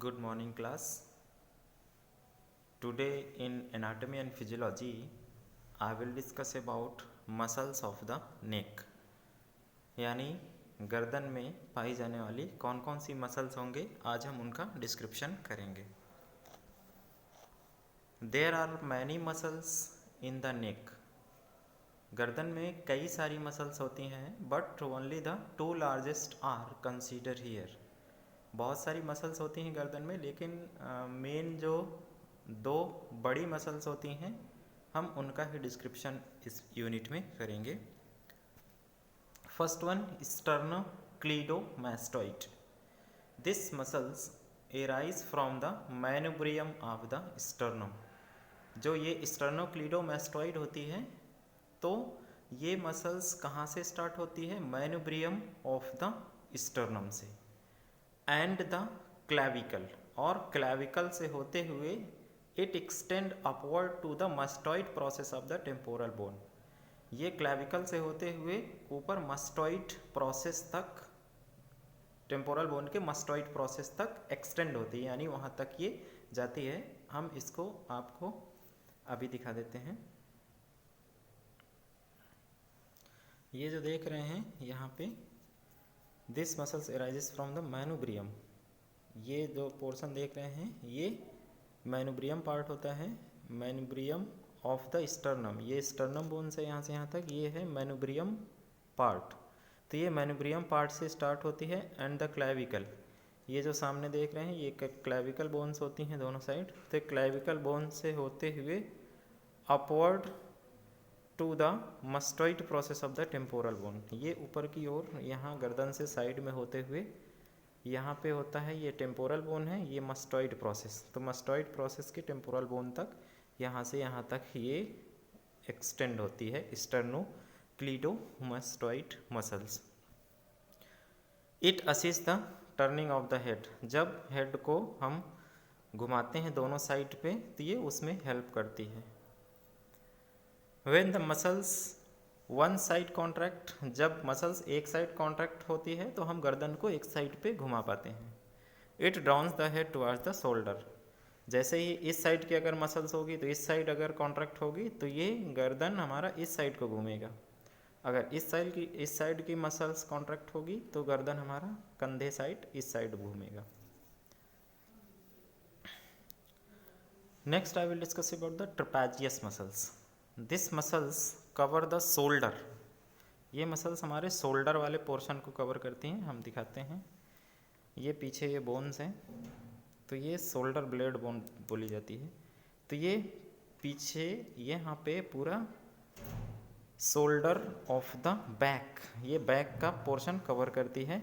Good morning, class. Today in anatomy and physiology, I will discuss about muscles of the neck. यानी गर्दन में पाई जाने वाली कौन कौन सी मसल्स होंगे, आज हम उनका डिस्क्रिप्शन करेंगे. There are many muscles in the neck. गर्दन में कई सारी मसल्स होती हैं, but only the two largest are consider here. बहुत सारी मसल्स होती हैं गर्दन में, लेकिन मेन जो दो बड़ी मसल्स होती हैं हम उनका ही डिस्क्रिप्शन इस यूनिट में करेंगे. First one, sternocleidomastoid. This muscles arise from the manubrium of the sternum. जो ये स्टर्नोक्लीडोमास्टोइड होती है, तो ये मसल्स कहाँ से स्टार्ट होती है? मैनुब्रियम ऑफ द स्टर्नम से. एंड द क्लैविकल, और क्लैविकल से होते हुए it extend upward to the mastoid process of the temporal bone. ये क्लैविकल से होते हुए ऊपर मस्टॉइड प्रोसेस तक, टेम्पोरल बोन के मस्टॉइड प्रोसेस तक एक्सटेंड होती है, यानी वहाँ तक ये जाती है. हम इसको आपको अभी दिखा देते हैं. ये जो देख रहे हैं यहाँ पे, this muscles arises from the manubrium. ये जो पोर्शन देख रहे हैं ये मैनुब्रियम पार्ट होता है. मैनुब्रियम ऑफ द स्टर्नम, ये स्टर्नम बोन से यहाँ तक ये है मैनुब्रियम पार्ट. तो ये मैनुब्रियम पार्ट से स्टार्ट होती है. एंड द क्लैविकल, ये जो सामने देख रहे हैं ये क्लैविकल बोन्स होती हैं दोनों साइड. तो क्लैविकल बोन से होते हुए upward to the mastoid process of the temporal bone, ये ऊपर की ओर यहाँ गर्दन से साइड में होते हुए यहाँ पे होता है. ये टेम्पोरल बोन है, ये मस्टॉइड प्रोसेस. तो मस्टॉइड प्रोसेस के टेम्पोरल बोन तक, यहाँ से यहाँ तक ये एक्सटेंड होती है sternocleidomastoid muscles. It assist the turning of the head. जब हेड को हम घुमाते हैं दोनों साइड पे, तो ये उसमें हेल्प करती है. When the muscles one side contract, जब मसल्स एक साइड कॉन्ट्रैक्ट होती है तो हम गर्दन को एक साइड पे घुमा पाते हैं. It drowns the head towards the shoulder. जैसे ही इस साइड की अगर मसल्स होगी तो इस साइड अगर कॉन्ट्रैक्ट होगी तो ये गर्दन हमारा इस साइड को घूमेगा. अगर इस साइड की मसल्स कॉन्ट्रैक्ट होगी तो गर्दन हमारा कंधे साइड इस साइड घूमेगा. Next I will discuss about the trapezius muscles. This muscles cover the shoulder. ये मसल्स हमारे शोल्डर वाले पोर्शन को कवर करती हैं. हम दिखाते हैं. ये पीछे ये बोन्स हैं, तो ये शोल्डर ब्लेड बोन बोली जाती है. तो ये पीछे यहाँ पे पूरा शोल्डर ऑफ द बैक, ये बैक का पोर्शन कवर करती है.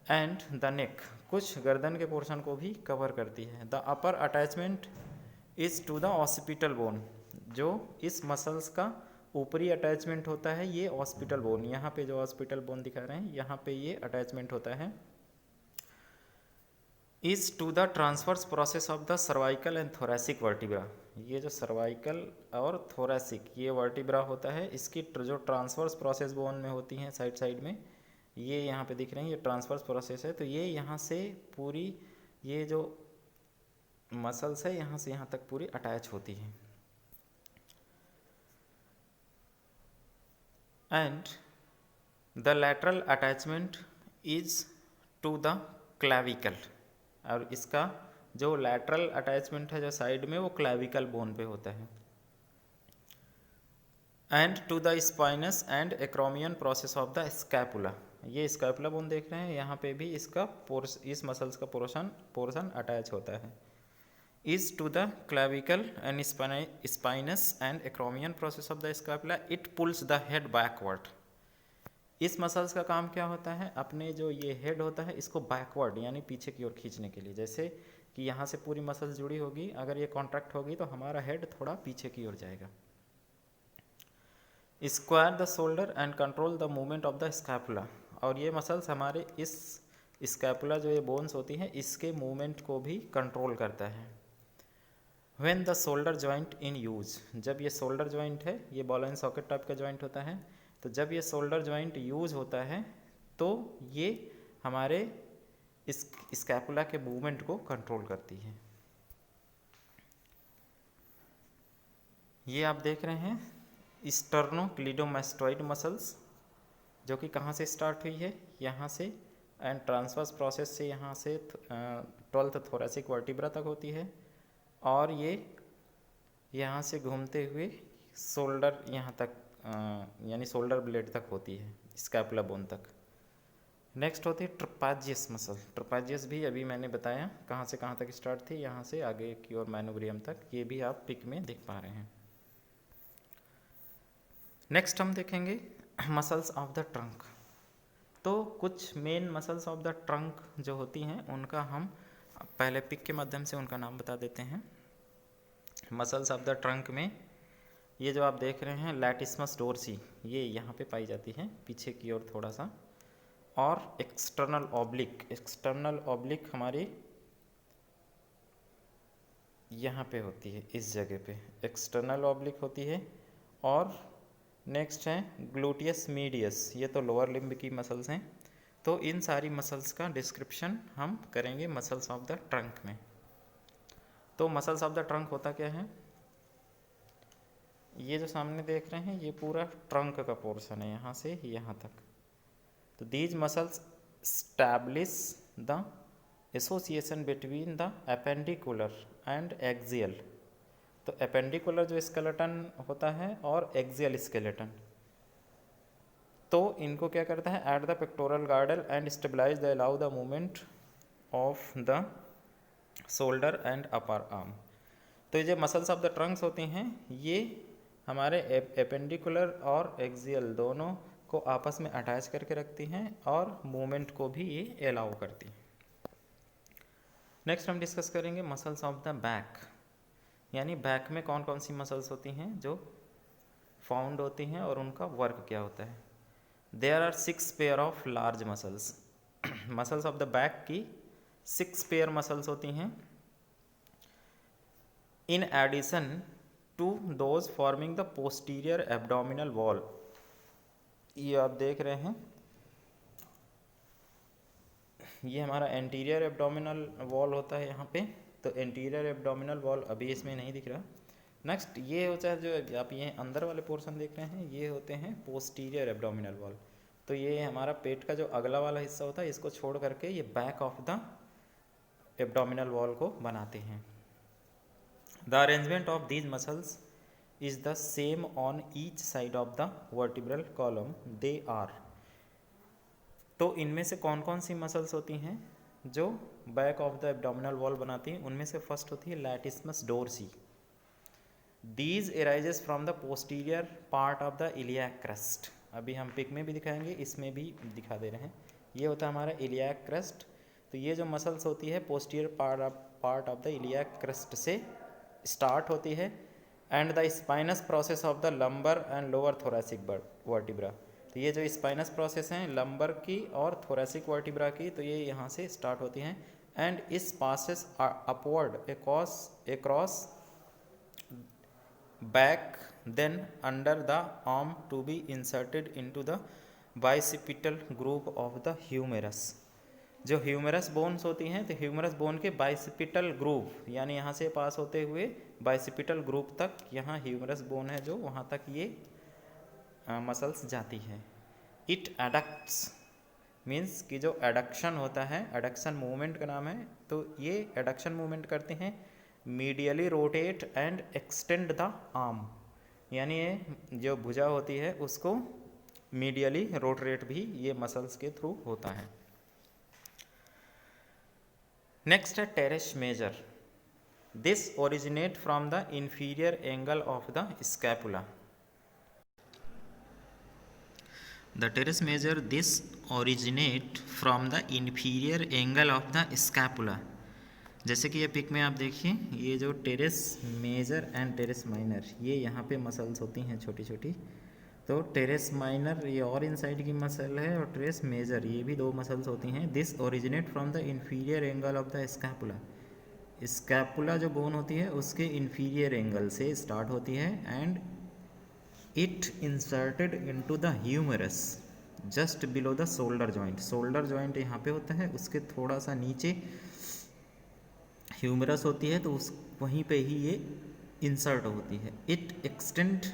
एंड द नेक, कुछ गर्दन के पोर्शन को भी कवर करती है. The upper attachment is to the occipital bone. जो इस मसल्स का ऊपरी अटैचमेंट होता है ये ऑसिपिटल बोन, यहाँ पे जो ऑसिपिटल बोन दिखा रहे हैं यहाँ पे ये अटैचमेंट होता है. Is to the transverse process of the cervical and thoracic vertebra. ये जो सर्वाइकल और थोरैसिक ये वर्टिब्रा होता है, इसकी जो ट्रांसवर्स प्रोसेस बोन में होती हैं साइड साइड में, ये यहाँ पे दिख रहे हैं, ये ट्रांसवर्स प्रोसेस है. तो ये यहाँ से पूरी ये जो मसल्स है यहाँ से यहाँ तक पूरी अटैच होती है. And the lateral attachment is to the clavicle. और इसका जो लैटरल अटैचमेंट है जो साइड में, वो क्लैविकल बोन पे होता है. And to the spinous and acromion process of the scapula. ये स्कैपुला बोन देख रहे हैं, यहाँ पे भी इसका इस मसल्स का पोर्शन अटैच होता है. Is to the clavicle and spinous and acromion process of the scapula. It pulls the head backward. इस मसल्स का काम क्या होता है? अपने जो ये हेड होता है इसको बैकवर्ड यानी पीछे की ओर खींचने के लिए. जैसे कि यहाँ से पूरी मसल्स जुड़ी होगी, अगर ये कॉन्ट्रैक्ट होगी तो हमारा हेड थोड़ा पीछे की ओर जाएगा. Square the shoulder and control the movement of the scapula. और ये मसल्स हमारे इस स्कैपुला जो ये बोन्स होती हैं इसके मूवमेंट को भी कंट्रोल करता है. When the shoulder joint in use. जब ये शोल्डर जॉइंट है, ये बॉल एंड सॉकेट टाइप का जॉइंट होता है, तो जब ये शोल्डर जॉइंट यूज होता है तो ये हमारे इस स्कैपुला के मूवमेंट को कंट्रोल करती है। ये आप देख रहे हैं स्टर्नोक्लीडोमास्टोइड मसल्स, जो कि कहाँ से स्टार्ट हुई है, यहाँ से, एंड ट्रांसवर्स प्रोसेस से यहाँ से 12th थोरेसिक वर्टिब्रा तक होती है, और ये यहाँ से घूमते हुए शोल्डर यहाँ तक यानी शोल्डर ब्लेड तक होती है, स्कैपुला बोन तक। नेक्स्ट होती है ट्रपेजियस मसल। ट्रपेजियस भी अभी मैंने बताया कहाँ से कहाँ तक स्टार्ट थी, यहाँ से आगे की ओर मैनोब्रियम तक। ये भी आप पिक में देख पा रहे हैं। नेक्स्ट हम देखेंगे मसल्स ऑफ द ट्रंक। तो कुछ main muscles of the trunk जो होती हैं उनका हम पहले पिक के माध्यम से उनका नाम बता देते हैं। मसल्स ऑफ द ट्रंक में ये जो आप देख रहे हैं लैटिस्मस डोर्सी, ये यहाँ पे पाई जाती है पीछे की ओर थोड़ा सा, और एक्सटर्नल ऑब्लिक हमारी यहाँ पे होती है, इस जगह पे एक्सटर्नल ऑब्लिक होती है। और नेक्स्ट है ग्लूटियस मीडियस, ये तो लोअर लिम्ब की मसल्स हैं। तो इन सारी मसल्स का डिस्क्रिप्शन हम करेंगे मसल्स ऑफ द ट्रंक में। तो मसल्स ऑफ द ट्रंक होता क्या है, ये जो सामने देख रहे हैं ये पूरा ट्रंक का पोर्शन है, यहाँ से यहाँ तक। तो these muscles establish the association between the appendicular and axial. तो एपेंडिकुलर जो स्केलेटन होता है और एक्सियल स्केलेटन, तो इनको क्या करता है, at the pectoral girdle and stabilize the allow the movement of the shoulder and upper arm. तो ये जो मसल्स ऑफ द ट्रंक्स होती हैं ये हमारे एपेंडिकुलर और एक्सियल दोनों को आपस में अटैच करके रखती हैं और मूवमेंट को भी ये अलाउ करती हैं। नेक्स्ट हम डिस्कस करेंगे मसल्स ऑफ द बैक, यानी बैक में कौन कौन सी मसल्स होती हैं जो फाउंड होती हैं और उनका वर्क क्या होता है। There are 6 pair of large muscles. Muscles of the back की 6 पेयर मसल्स होती हैं, in addition to those forming the posterior abdominal wall. ये आप देख रहे हैं ये हमारा एंटीरियर एब्डोमिनल वॉल होता है यहाँ पे। तो एंटीरियर एब्डोमिनल वॉल अभी इसमें नहीं दिख रहा। नेक्स्ट ये होता है जो आप ये अंदर वाले पोर्शन देख रहे हैं ये होते हैं पोस्टीरियर एब्डोमिनल वॉल। तो ये हमारा पेट का जो अगला वाला हिस्सा होता है इसको छोड़ करके ये back of the abdominal wall को बनाते हैं। The arrangement of these muscles is the same on each side of the vertebral column. They are, तो इनमें से कौन कौन सी मसल्स होती हैं जो back of the abdominal wall बनाती हैं। उनमें से फर्स्ट होती है latissimus dorsi. These arises from the posterior part of the iliac crest. अभी हम पिक में भी दिखाएंगे, इसमें भी दिखा दे रहे हैं। ये होता है हमारा इलियाक क्रस्ट। तो ये जो मसल्स होती है posterior part of the iliac crust से स्टार्ट होती है, and the spinous process of the lumbar and lower thoracic vertebra. तो ये जो स्पाइनस प्रोसेस हैं लंबर की और थोरेसिक वर्टिब्रा की, तो ये यहाँ से स्टार्ट होती हैं, and is passes upward across back then under the arm to be inserted into the bicipital group of the humerus. जो ह्यूमेरस बोन्स होती हैं तो ह्यूमेरस बोन के बाइसिपिटल ग्रुप यानी यहाँ से पास होते हुए बाइसिपिटल ग्रुप तक, यहाँ ह्यूमेरस बोन है जो वहाँ तक ये मसल्स जाती है। इट एडक्ट्स मीन्स कि जो एडक्शन होता है, एडक्शन मूवमेंट का नाम है। तो ये एडक्शन मूवमेंट करते हैं medially rotate and extend the arm, यानी ये जो भुजा होती है उसको मीडियली रोटेट भी ये मसल्स के थ्रू होता है। नेक्स्ट है teres major. This originate from the inferior angle of the scapula. The teres major, this originate from the inferior angle of the scapula। जैसे कि ये पिक में आप देखिए ये जो teres major and teres minor ये यहाँ पे मसल्स होती हैं छोटी छोटी। तो टेरेस माइनर ये और इनसाइड की मसल है और टेरेस मेजर ये भी 2 मसल्स होती हैं। This originate from the inferior angle of the scapula. Scapula जो बोन होती है उसके इंफीरियर एंगल से स्टार्ट होती है and it inserted into the humerus. Just below the shoulder joint. Shoulder joint यहाँ पे होता है, उसके थोड़ा सा नीचे ह्यूमरस होती है, तो उस वहीं पे ही ये इंसर्ट होती है। It extend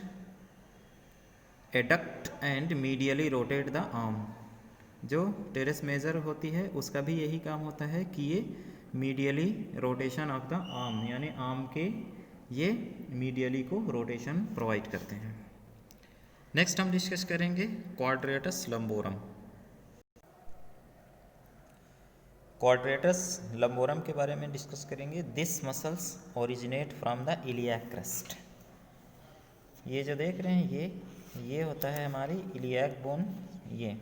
adduct and medially rotate the arm. जो टेरेस मेजर होती है उसका भी यही काम होता है कि ये medially rotation of the arm, यानी आर्म के ये मीडियली को रोटेशन प्रोवाइड करते हैं। नेक्स्ट हम डिस्कस करेंगे क्वाड्रेटस लंबोरम। क्वाड्रेटस लंबोरम के बारे में डिस्कस करेंगे। This muscles originate from the iliac crust. ये जो देख रहे हैं ये होता है हमारी इलियाक बोन। ये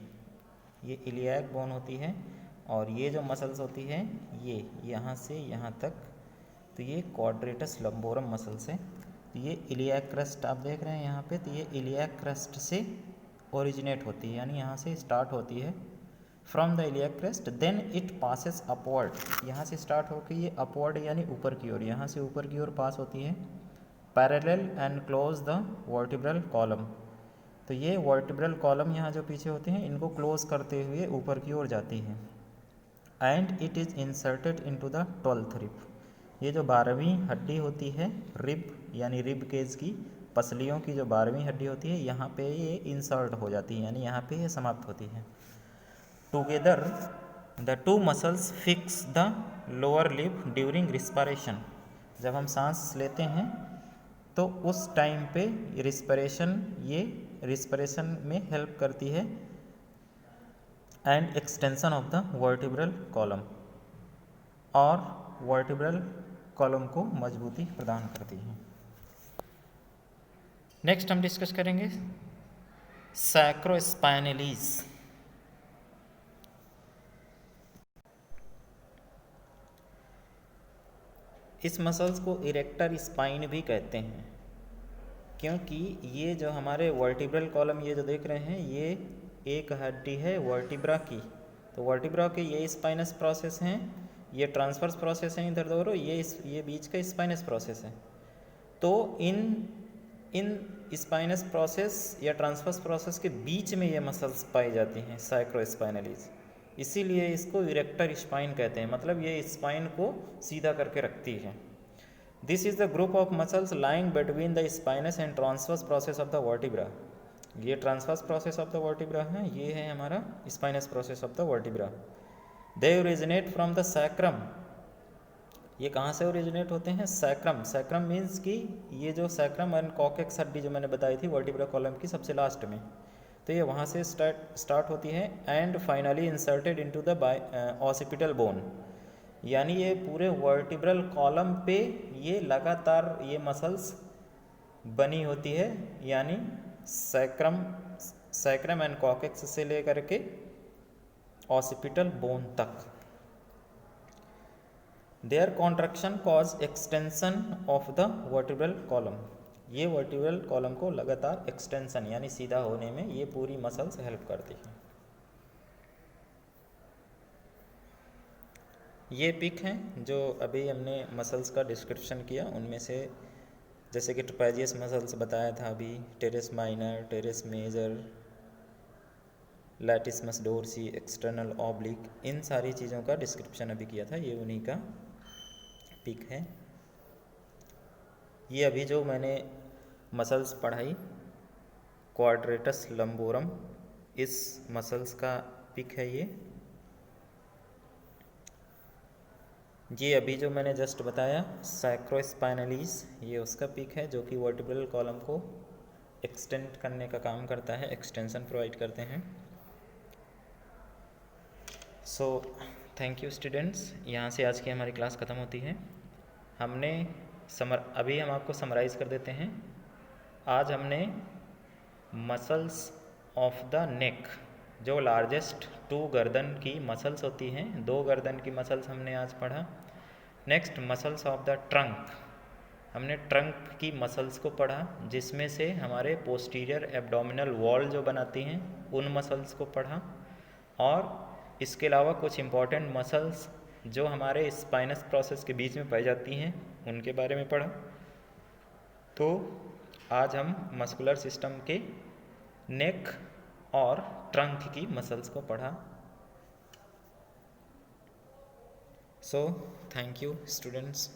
इलियाक बोन होती है, और ये जो मसल्स होती है ये यहाँ से यहाँ तक, तो ये क्वाड्रेटस लंबोरम मसल्स है। तो ये इलियाक क्रस्ट आप देख रहे हैं यहाँ पे, तो ये इलियाक क्रस्ट से ओरिजिनेट होती है, यानी यहाँ से स्टार्ट होती है from the iliac crest, then it passes upward. यहाँ से स्टार्ट होकर ये अपवर्ड यानी ऊपर की ओर, यहाँ से ऊपर की ओर पास होती है, parallel and close the vertebral column. तो ये वर्टिब्रल कॉलम यहाँ जो पीछे होते हैं इनको क्लोज करते हुए ऊपर की ओर जाती है। And it is inserted into the 12th rib. ये जो 12वीं हड्डी होती है रिब, यानी रिब केज की पसलियों की जो 12वीं हड्डी होती है, यहाँ पे ये इंसर्ट हो जाती है, यानी यहाँ पे ये समाप्त होती है। Together the two muscles fix the lower lip during respiration. जब हम सांस लेते हैं तो उस टाइम पे रिस्पिरेशन में हेल्प करती है, and extension of the vertebral column, और वर्टिब्रल कॉलम को मजबूती प्रदान करती है। नेक्स्ट हम डिस्कस करेंगे सैक्रोस्पाइनलीज। इस मसल्स को इरेक्टर स्पाइन भी कहते हैं, क्योंकि ये जो हमारे वर्टिब्रल कॉलम ये जो देख रहे हैं ये एक हड्डी है वर्टिब्रा की। तो वर्टिब्रा के ये स्पाइनस प्रोसेस हैं, ये ट्रांसवर्स प्रोसेस हैं इधर दोनों, ये बीच का स्पाइनस प्रोसेस है। तो इन स्पाइनस प्रोसेस या ट्रांसवर्स प्रोसेस के बीच में ये मसल्स पाई जाती हैं सैक्रोस्पाइनलीज, इसीलिए इसको इरेक्टर स्पाइन कहते हैं, मतलब ये स्पाइन को सीधा करके रखती है। This is the group of muscles lying between the spinous and transverse process of the vertebra. ये transverse process of the vertebra है, ये है हमारा spinous process of the vertebra. They originate from the sacrum. ये कहाँ से originate होते हैं? सैक्रम। सैक्रम मीन्स कि ये जो सैक्रम एंड कॉकेक्स हड्डी जो मैंने बताई थी वर्टिब्रा कॉलम की सबसे लास्ट में, तो ये वहाँ से स्टार्ट होती है, and finally inserted into the occipital bone. यानी ये पूरे वर्टिब्रल कॉलम पे ये लगातार ये मसल्स बनी होती है, यानी सैक्रम एंड कॉकेक्स से लेकर के ऑसिपिटल बोन तक। Their contraction cause extension of the vertebral column. ये वर्टिब्रल कॉलम को लगातार एक्सटेंशन यानी सीधा होने में ये पूरी मसल्स हेल्प करती हैं। ये पिक हैं जो अभी हमने मसल्स का डिस्क्रिप्शन किया, उनमें से जैसे कि ट्रपेजियस मसल्स बताया था अभी, teres minor, teres major, latissimus dorsi, external oblique, इन सारी चीज़ों का डिस्क्रिप्शन अभी किया था, ये उन्हीं का पिक है। ये अभी जो मैंने मसल्स पढ़ाई क्वाड्रेटस लंबोरम, इस मसल्स का पिक है ये अभी जो मैंने जस्ट बताया सैक्रोस्पाइनलीज, ये उसका पिक है जो कि वर्टिब्रल कॉलम को एक्सटेंड करने का काम करता है, एक्सटेंशन प्रोवाइड करते हैं। सो थैंक यू स्टूडेंट्स, यहाँ से आज की हमारी क्लास ख़त्म होती है। हमने अभी हम आपको समराइज़ कर देते हैं। आज हमने मसल्स ऑफ द नेक, जो लार्जेस्ट 2 गर्दन की मसल्स होती हैं, 2 गर्दन की मसल्स हमने आज पढ़ा। Next muscles of the trunk, हमने ट्रंक की मसल्स को पढ़ा, जिसमें से हमारे पोस्टीरियर एब्डोमिनल वॉल जो बनाती हैं उन मसल्स को पढ़ा, और इसके अलावा कुछ इम्पॉर्टेंट मसल्स जो हमारे स्पाइनस प्रोसेस के बीच में पाई जाती हैं उनके बारे में पढ़ा। तो आज हम मस्कुलर सिस्टम के नेक और ट्रंक की मसल्स को पढ़ा। So thank you students.